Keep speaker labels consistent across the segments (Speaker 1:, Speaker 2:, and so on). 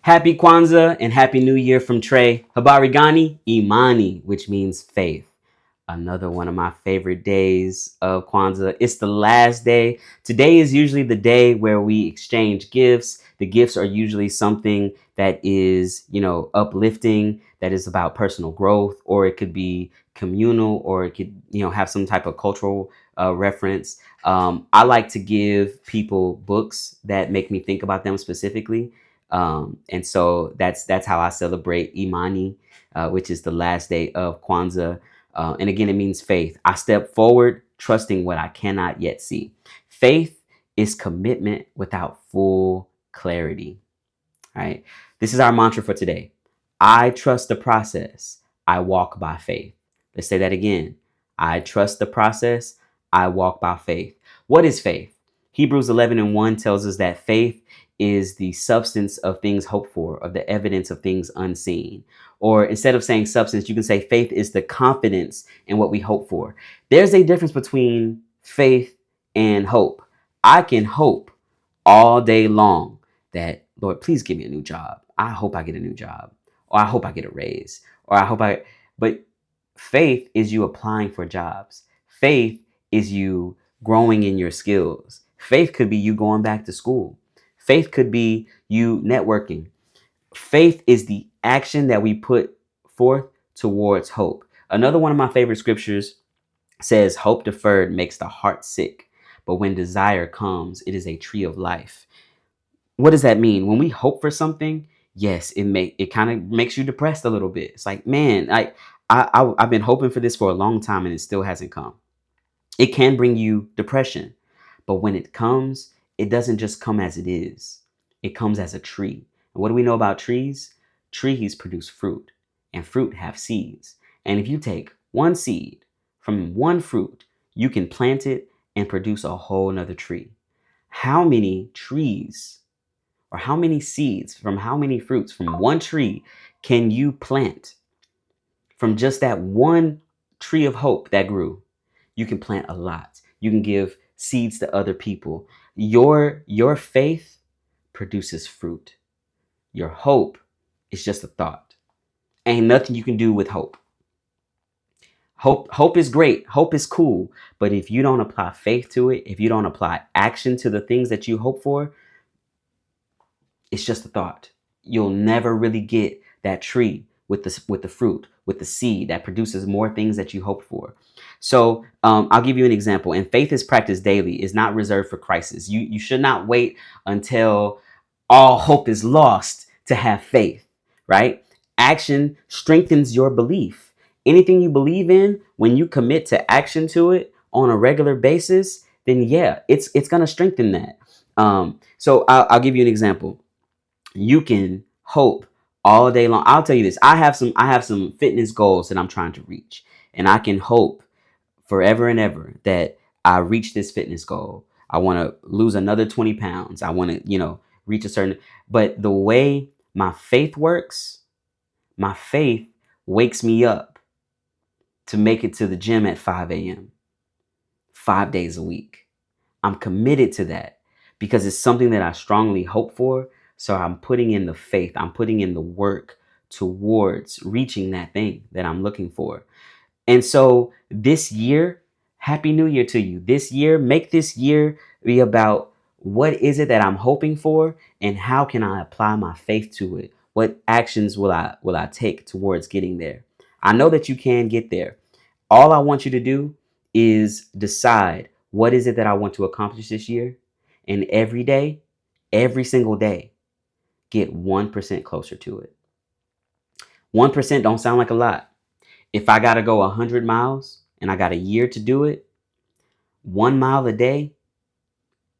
Speaker 1: Happy Kwanzaa and Happy New Year from Trey. Habari gani? Imani, which means faith. Another one of my favorite days of Kwanzaa. It's the last day. Today is usually the day where we exchange gifts. The gifts are usually something that is, uplifting, that is about personal growth, or it could be communal, or it could, have some type of cultural reference. I like to give people books that make me think about them specifically. And so that's how I celebrate Imani, which is the last day of Kwanzaa. And again, it means faith. I step forward, trusting what I cannot yet see. Faith is commitment without full clarity. All right. This is our mantra for today. I trust the process. I walk by faith. Let's say that again. I trust the process. I walk by faith. What is faith? Hebrews 11:1 tells us that faith is the substance of things hoped for, of the evidence of things unseen. Or instead of saying substance, you can say faith is the confidence in what we hope for. There's a difference between faith and hope. I can hope all day long that, Lord, please give me a new job. I hope I get a new job. Or I hope I get a raise. Or I hope I, but faith is you applying for jobs. Faith is you growing in your skills. Faith could be you going back to school. Faith could be you networking. Faith is the action that we put forth towards hope. Another one of my favorite scriptures says, hope deferred makes the heart sick, but when desire comes, it is a tree of life. What does that mean? When we hope for something, yes, it kind of makes you depressed a little bit. It's like, man, I've been hoping for this for a long time and it still hasn't come. It can bring you depression, but when it comes, it doesn't just come as it is. It comes as a tree. And what do we know about trees? Trees produce fruit, and fruit have seeds. And if you take one seed from one fruit, you can plant it and produce a whole nother tree. How many trees or how many seeds from how many fruits from one tree can you plant from just that one tree of hope that grew? You can plant a lot. You can give seeds to other people. Your faith produces fruit. Your hope is just a thought. Ain't nothing you can do with hope. Hope is great. Hope is cool. But if you don't apply faith to it, if you don't apply action to the things that you hope for, it's just a thought. You'll never really get that tree with the fruit, with the seed that produces more things that you hoped for. So I'll give you an example. And faith is practiced daily, is not reserved for crisis. You should not wait until all hope is lost to have faith, right? Action strengthens your belief. Anything you believe in, when you commit to action to it on a regular basis, then yeah, it's gonna strengthen that. So I'll give you an example. You can hope all day long. I'll tell you this. I have some fitness goals that I'm trying to reach. And I can hope forever and ever that I reach this fitness goal. I want to lose another 20 pounds. I want to, reach a certain, but the way my faith works, my faith wakes me up to make it to the gym at 5 a.m., 5 days a week. I'm committed to that because it's something that I strongly hope for. So I'm putting in the faith, I'm putting in the work towards reaching that thing that I'm looking for. And so this year, Happy New Year to you. This year, make this year be about what is it that I'm hoping for and how can I apply my faith to it? What actions will I take towards getting there? I know that you can get there. All I want you to do is decide what is it that I want to accomplish this year, and every day, every single day, get 1% closer to it. 1% don't sound like a lot. If I got to go 100 miles and I got a year to do it, 1 mile a day,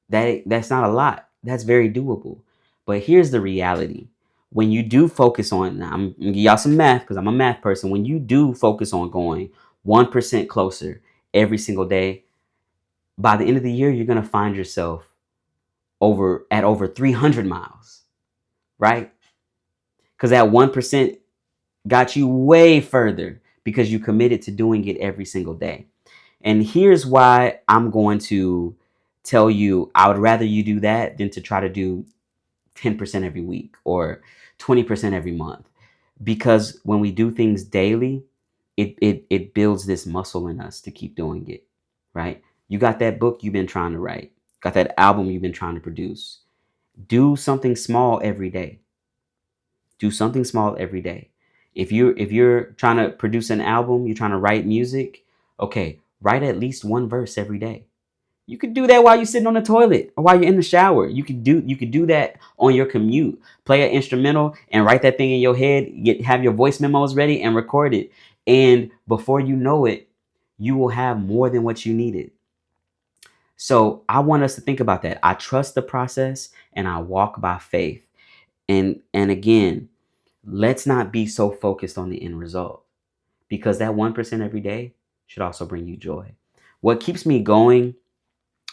Speaker 1: that's not a lot. That's very doable. But here's the reality. When you do focus on, I'm going to give y'all some math because I'm a math person. When you do focus on going 1% closer every single day, by the end of the year, you're going to find yourself over 300 miles, right? Because that 1% got you way further because you committed to doing it every single day. And here's why I'm going to tell you I would rather you do that than to try to do 10% every week or 20% every month. Because when we do things daily, it builds this muscle in us to keep doing it, right? You got that book you've been trying to write, got that album you've been trying to produce. Do something small every day. Do something small every day. If you're trying to produce an album, you're trying to write music, okay, write at least one verse every day. You could do that while you're sitting on the toilet or while you're in the shower. You could do that on your commute. Play an instrumental and write that thing in your head. Have your voice memos ready and record it. And before you know it, you will have more than what you needed. So I want us to think about that. I trust the process and I walk by faith. And again, let's not be so focused on the end result, because that 1% every day should also bring you joy. What keeps me going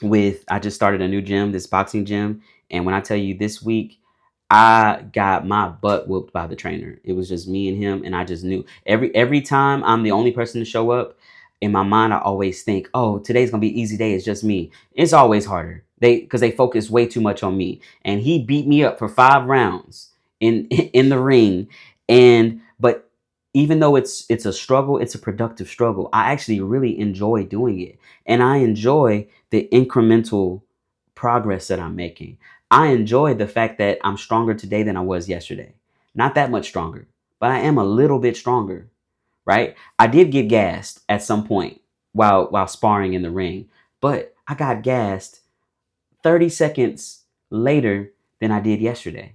Speaker 1: with, I just started a new gym, this boxing gym, and when I tell you this week, I got my butt whooped by the trainer. It was just me and him, and I just knew every time I'm the only person to show up. In my mind, I always think, "Oh, today's gonna be an easy day. It's just me." It's always harder. Because they focus way too much on me, and he beat me up for 5 rounds in in the ring. And but even though it's a struggle, it's a productive struggle. I actually really enjoy doing it, and I enjoy the incremental progress that I'm making. I enjoy the fact that I'm stronger today than I was yesterday. Not that much stronger, but I am a little bit stronger, right? I did get gassed at some point while sparring in the ring, but I got gassed 30 seconds later than I did yesterday.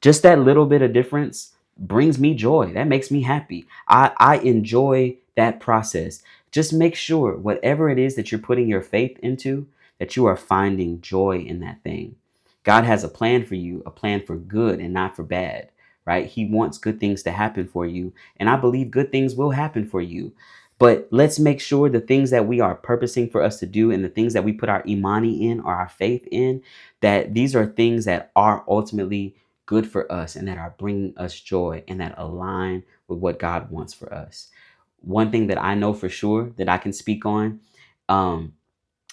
Speaker 1: Just that little bit of difference brings me joy. That makes me happy. I enjoy that process. Just make sure whatever it is that you're putting your faith into, that you are finding joy in that thing. God has a plan for you, a plan for good and not for bad, right? He wants good things to happen for you. And I believe good things will happen for you. But let's make sure the things that we are purposing for us to do and the things that we put our Imani in or our faith in, that these are things that are ultimately good for us and that are bringing us joy and that align with what God wants for us. One thing that I know for sure that I can speak on, um,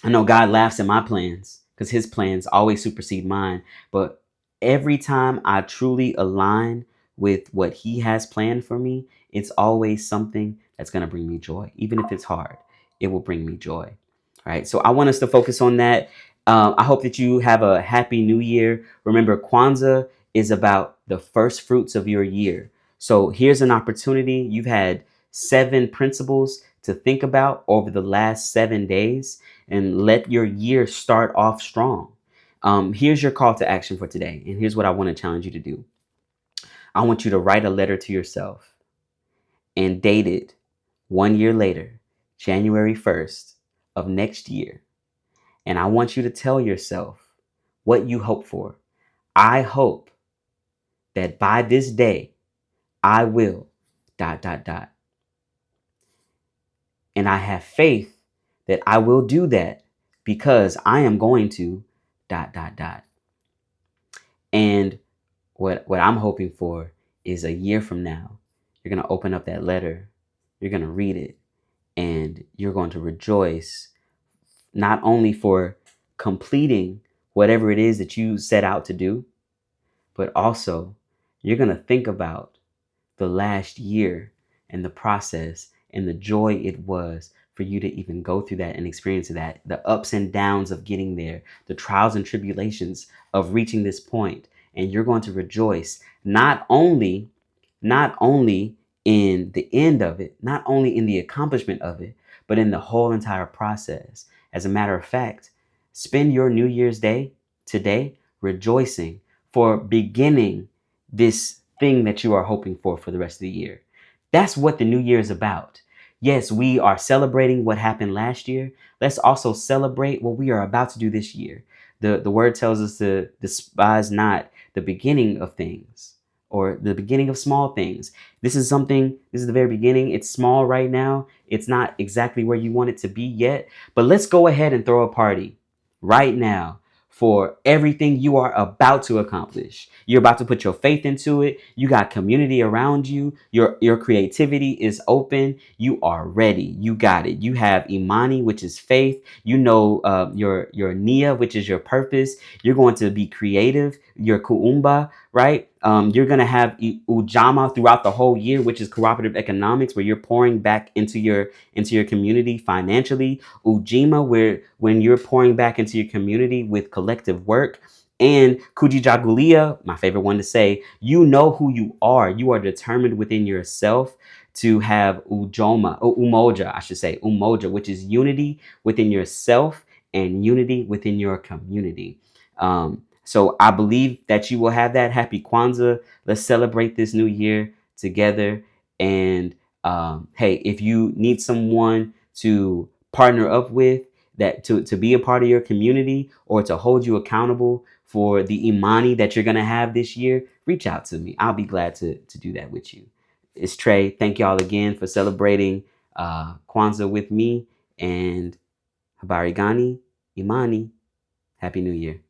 Speaker 1: I know God laughs at my plans because his plans always supersede mine. But every time I truly align with what he has planned for me, it's always something that's going to bring me joy. Even if it's hard, it will bring me joy. All right. So I want us to focus on that. I hope that you have a happy new year. Remember, Kwanzaa is about the first fruits of your year. So here's an opportunity. You've had 7 principles to think about over the last 7 days, and let your year start off strong. Here's your call to action for today. And here's what I want to challenge you to do. I want you to write a letter to yourself and date it 1 year later, January 1st of next year. And I want you to tell yourself what you hope for. I hope that by this day, I will dot, dot, dot. And I have faith that I will do that because I am going to dot, dot, dot. And what I'm hoping for is a year from now, you're going to open up that letter, you're going to read it, and you're going to rejoice not only for completing whatever it is that you set out to do, but also you're going to think about the last year and the process and the joy it was for you to even go through that and experience that, the ups and downs of getting there, the trials and tribulations of reaching this point. And you're going to rejoice not only in the end of it, not only in the accomplishment of it, but in the whole entire process. As a matter of fact, spend your New Year's Day today rejoicing for beginning this thing that you are hoping for the rest of the year. That's what the new year is about. Yes, we are celebrating what happened last year. Let's also celebrate what we are about to do this year. The word tells us to despise not the beginning of things or the beginning of small things. This is the very beginning. It's small right now. It's not exactly where you want it to be yet, but let's go ahead and throw a party right now for everything you are about to accomplish. You're about to put your faith into it. You got community around you. Your creativity is open. You are ready. You got it. You have Imani, which is faith. You know your Nia, which is your purpose. You're going to be creative. Your Kuumba, right? You're going to have Ujama throughout the whole year, which is cooperative economics, where you're pouring back into your community financially. Ujima, where when you're pouring back into your community with collective work. And Kujijagulia, my favorite one to say, you know who you are. You are determined within yourself to have Umoja, I should say, Umoja, which is unity within yourself and unity within your community. So I believe that you will have that. Happy Kwanzaa. Let's celebrate this new year together. And hey, if you need someone to partner up with, that to be a part of your community or to hold you accountable for the Imani that you're going to have this year, reach out to me. I'll be glad to do that with you. It's Trey. Thank y'all again for celebrating Kwanzaa with me. And Habari Gani, Imani. Happy New Year.